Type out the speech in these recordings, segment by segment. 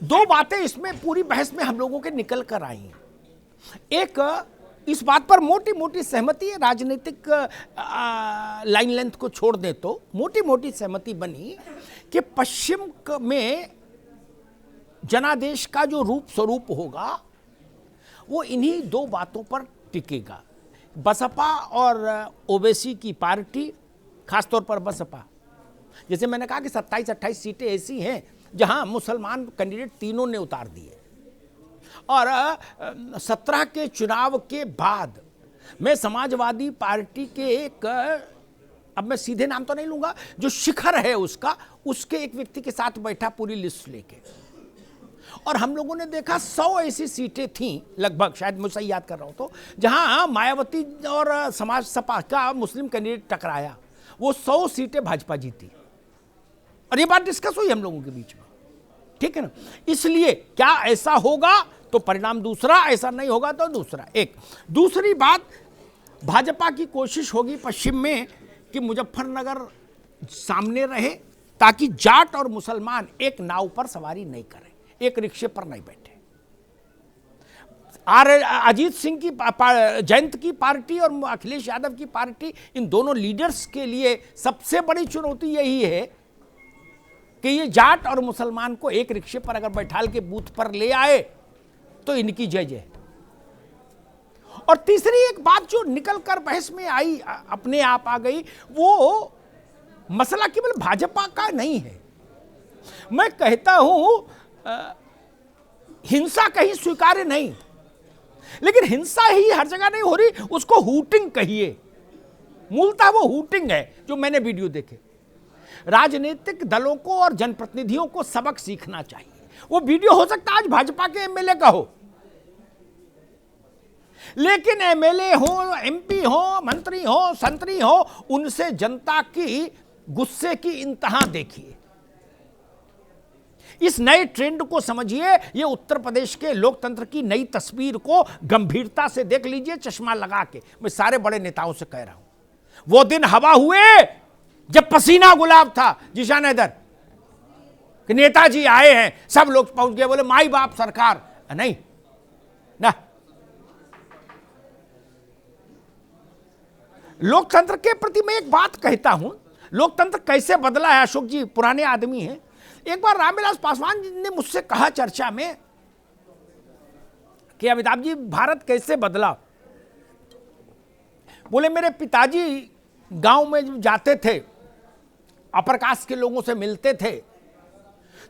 दो बातें इसमें पूरी बहस में हम लोगों के निकल कर आई। एक, इस बात पर मोटी मोटी सहमति है, राजनीतिक लाइन लेंथ को छोड़ दे तो मोटी मोटी सहमति बनी कि पश्चिम में जनादेश का जो रूप स्वरूप होगा वो इन्हीं दो बातों पर टिकेगा। बसपा और ओवैसी की पार्टी, खासतौर पर बसपा, जैसे मैंने कहा कि 27-28 सीटें ऐसी हैं जहां मुसलमान कैंडिडेट तीनों ने उतार दिए, और 17 के चुनाव के बाद मैं समाजवादी पार्टी के एक, अब मैं सीधे नाम तो नहीं लूंगा, जो शिखर है उसका, उसके एक व्यक्ति के साथ बैठा पूरी लिस्ट लेके, और हम लोगों ने देखा 100 ऐसी सीटें थीं लगभग, शायद मुझे सही याद कर रहा हूं तो, जहां मायावती और समाज सपा का मुस्लिम कैंडिडेट टकराया, वो 100 सीटें भाजपा जीती, और ये बात डिस्कस हुई हम लोगों के बीच में, ठीक है ना। इसलिए क्या ऐसा होगा तो परिणाम दूसरा, ऐसा नहीं होगा तो दूसरा। एक दूसरी बात, भाजपा की कोशिश होगी पश्चिम में कि मुजफ्फरनगर सामने रहे, ताकि जाट और मुसलमान एक नाव पर सवारी नहीं करें, एक रिक्शे पर नहीं बैठे। अजीत सिंह की जयंत की पार्टी और अखिलेश यादव की पार्टी, इन दोनों लीडर्स के लिए सबसे बड़ी चुनौती यही है कि ये जाट और मुसलमान को एक रिक्शे पर अगर बैठाल के बूथ पर ले आए तो इनकी जय जय। और तीसरी एक बात जो निकल कर बहस में आई, अपने आप आ गई, वो मसला केवल भाजपा का नहीं है। मैं कहता हूं हिंसा कहीं स्वीकार्य नहीं, लेकिन हिंसा ही हर जगह नहीं हो रही, उसको हूटिंग कहिए। मूलतः वो हूटिंग है जो मैंने वीडियो देखे। राजनीतिक दलों को और जनप्रतिनिधियों को सबक सीखना चाहिए। वो वीडियो हो सकता है आज भाजपा के एमएलए का हो, लेकिन एमएलए हो, एमपी हो, मंत्री हो, संतरी हो, उनसे जनता की गुस्से की इंतहा देखिए। इस नए ट्रेंड को समझिए। ये उत्तर प्रदेश के लोकतंत्र की नई तस्वीर को गंभीरता से देख लीजिए, चश्मा लगा के। मैं सारे बड़े नेताओं से कह रहा हूं, वो दिन हवा हुए जब पसीना गुलाब था, जिशान हैदर, कि नेताजी आए हैं, सब लोग पहुंच गए, बोले माई बाप सरकार नहीं ना। लोकतंत्र के प्रति मैं एक बात कहता हूं, लोकतंत्र कैसे बदला है। अशोक जी पुराने आदमी हैं। एक बार रामविलास पासवान जी ने मुझसे कहा चर्चा में कि अमिताभ जी भारत कैसे बदला। बोले मेरे पिताजी गांव में जाते थे, अपर कास्ट के लोगों से मिलते थे,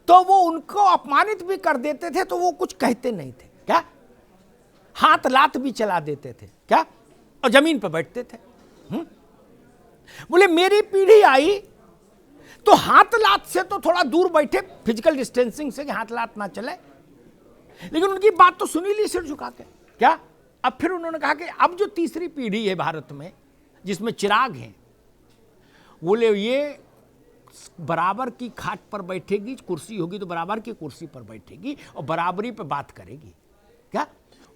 तो वो उनको अपमानित भी कर देते थे तो वो कुछ कहते नहीं थे, क्या हाथ लात भी चला देते थे, क्या, और जमीन पर बैठते थे। बोले मेरी पीढ़ी आई तो हाथ लात से तो थोड़ा दूर बैठे, फिजिकल डिस्टेंसिंग से, कि हाथ लात ना चले, लेकिन उनकी बात तो सुनी ली सिर झुका के, क्या। अब फिर उन्होंने कहा कि अब जो तीसरी पीढ़ी है भारत में, जिसमें चिराग हैं, बोले ये बराबर की खाट पर बैठेगी, कुर्सी होगी तो बराबर की कुर्सी पर बैठेगी और बराबरी पर बात करेगी, क्या।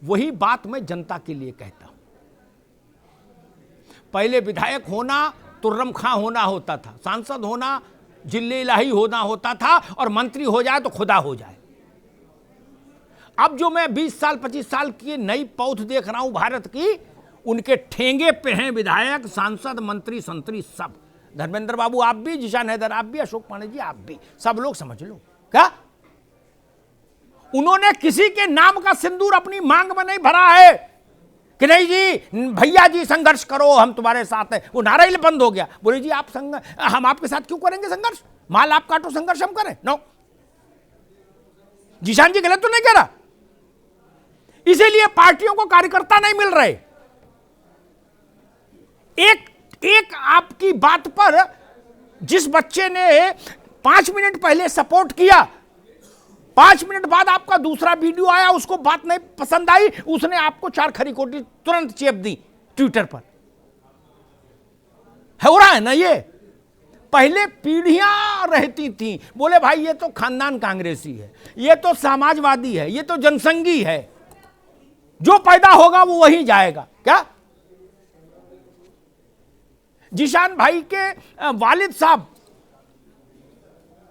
वही बात मैं जनता के लिए कहता हूं। पहले विधायक होना तुर्रम खां होना होता था, सांसद होना जिले इलाही होना होता था, और मंत्री हो जाए तो खुदा हो जाए। अब जो मैं 20 साल 25 साल की नई पौध देख रहा हूं भारत की, उनके ठेंगे पे हैं विधायक, सांसद, मंत्री, संतरी, सब। धर्मेंद्र बाबू आप भी, जिशान हैदर आप भी, अशोक पांडे जी आप भी, सब लोग समझ लो, क्या उन्होंने किसी के नाम का सिंदूर अपनी मांग में नहीं भरा है कि नहीं जी भैया जी संघर्ष करो, हम तुम्हारे साथ हैं। वो नारा ही बंद हो गया। बोले जी आप हम आपके साथ क्यों करेंगे संघर्ष, माल आप काटो, संघर्ष हम करें। नो, जिशान जी गलत तो नहीं कह रहा। इसीलिए पार्टियों को कार्यकर्ता नहीं मिल रहे। एक आपकी बात पर जिस बच्चे ने 5 मिनट पहले सपोर्ट किया, 5 मिनट बाद आपका दूसरा वीडियो आया, उसको बात नहीं पसंद आई, उसने आपको 4 खरी कोटी तुरंत चेप दी ट्विटर पर। हो रहा है ना ये। पहले पीढ़ियां रहती थी, बोले भाई ये तो खानदान कांग्रेसी है, ये तो समाजवादी है, ये तो जनसंघी है, जो पैदा होगा वो वही जाएगा, क्या। जिशान भाई के वालिद साहब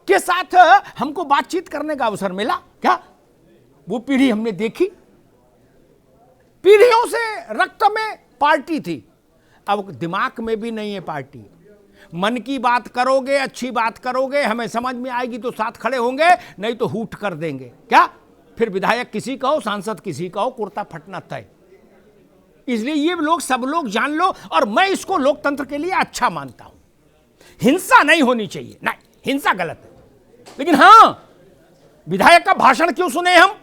के साथ हमको बातचीत करने का अवसर मिला। क्या वो पीढ़ी हमने देखी? पीढ़ियों से रक्त में पार्टी थी, अब दिमाग में भी नहीं है पार्टी। मन की बात करोगे, अच्छी बात करोगे, हमें समझ में आएगी तो साथ खड़े होंगे, नहीं तो हूट कर देंगे। क्या फिर विधायक किसी का हो, सांसद किसी का हो, कुर्ता फटना तय। इसलिए ये लोग सब लोग जान लो, और मैं इसको लोकतंत्र के लिए अच्छा मानता हूं। हिंसा नहीं होनी चाहिए, नहीं, हिंसा गलत है। लेकिन हां, विधायक का भाषण क्यों सुने हम?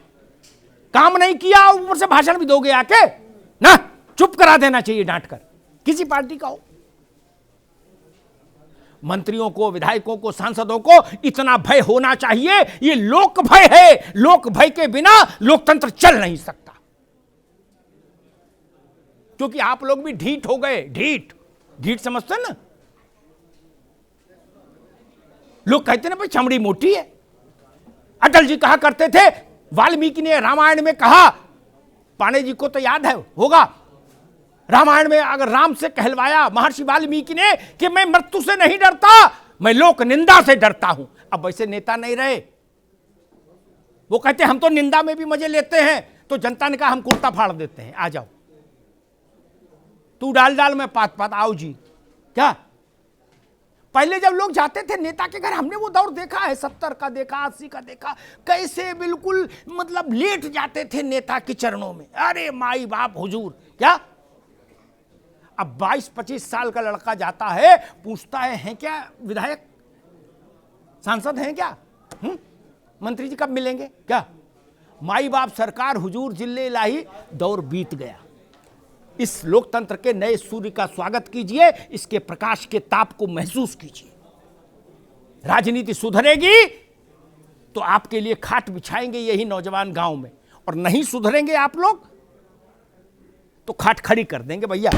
काम नहीं किया, ऊपर से भाषण भी दोगे आके ना? चुप करा देना चाहिए डांट कर, किसी पार्टी का हो। मंत्रियों को, विधायकों को, सांसदों को इतना भय होना चाहिए। ये लोक भय है, लोक भय के बिना लोकतंत्र चल नहीं सकता। क्योंकि आप लोग भी ढीठ हो गए। ढीठ, ढीठ समझते हैं ना? लोग कहते ना भाई चमड़ी मोटी है। अटल जी कहा करते थे, वाल्मीकि ने रामायण में कहा, पांडे जी को तो याद है होगा, रामायण में अगर राम से कहलवाया महर्षि वाल्मीकि ने कि मैं मृत्यु से नहीं डरता, मैं लोक निंदा से डरता हूं। अब वैसे नेता नहीं रहे, वो कहते हम तो निंदा में भी मजे लेते हैं। तो जनता ने कहा हम कुर्ता फाड़ देते हैं, आ जाओ, तू डाल डाल मैं पात पात, आओ जी। क्या पहले जब लोग जाते थे नेता के घर, हमने वो दौर देखा है, 70 का देखा, 80 का देखा, कैसे बिल्कुल मतलब लेट जाते थे नेता के चरणों में। अरे माई बाप हुजूर। क्या अब 22-25 साल का लड़का जाता है, पूछता है क्या विधायक, सांसद हैं क्या, मंत्री जी कब मिलेंगे? क्या माई बाप सरकार हुजूर जिले लाही, दौर बीत गया। इस लोकतंत्र के नए सूर्य का स्वागत कीजिए, इसके प्रकाश के ताप को महसूस कीजिए। राजनीति सुधरेगी तो आपके लिए खाट बिछाएंगे यही नौजवान गांव में, और नहीं सुधरेंगे आप लोग तो खाट खड़ी कर देंगे भैया।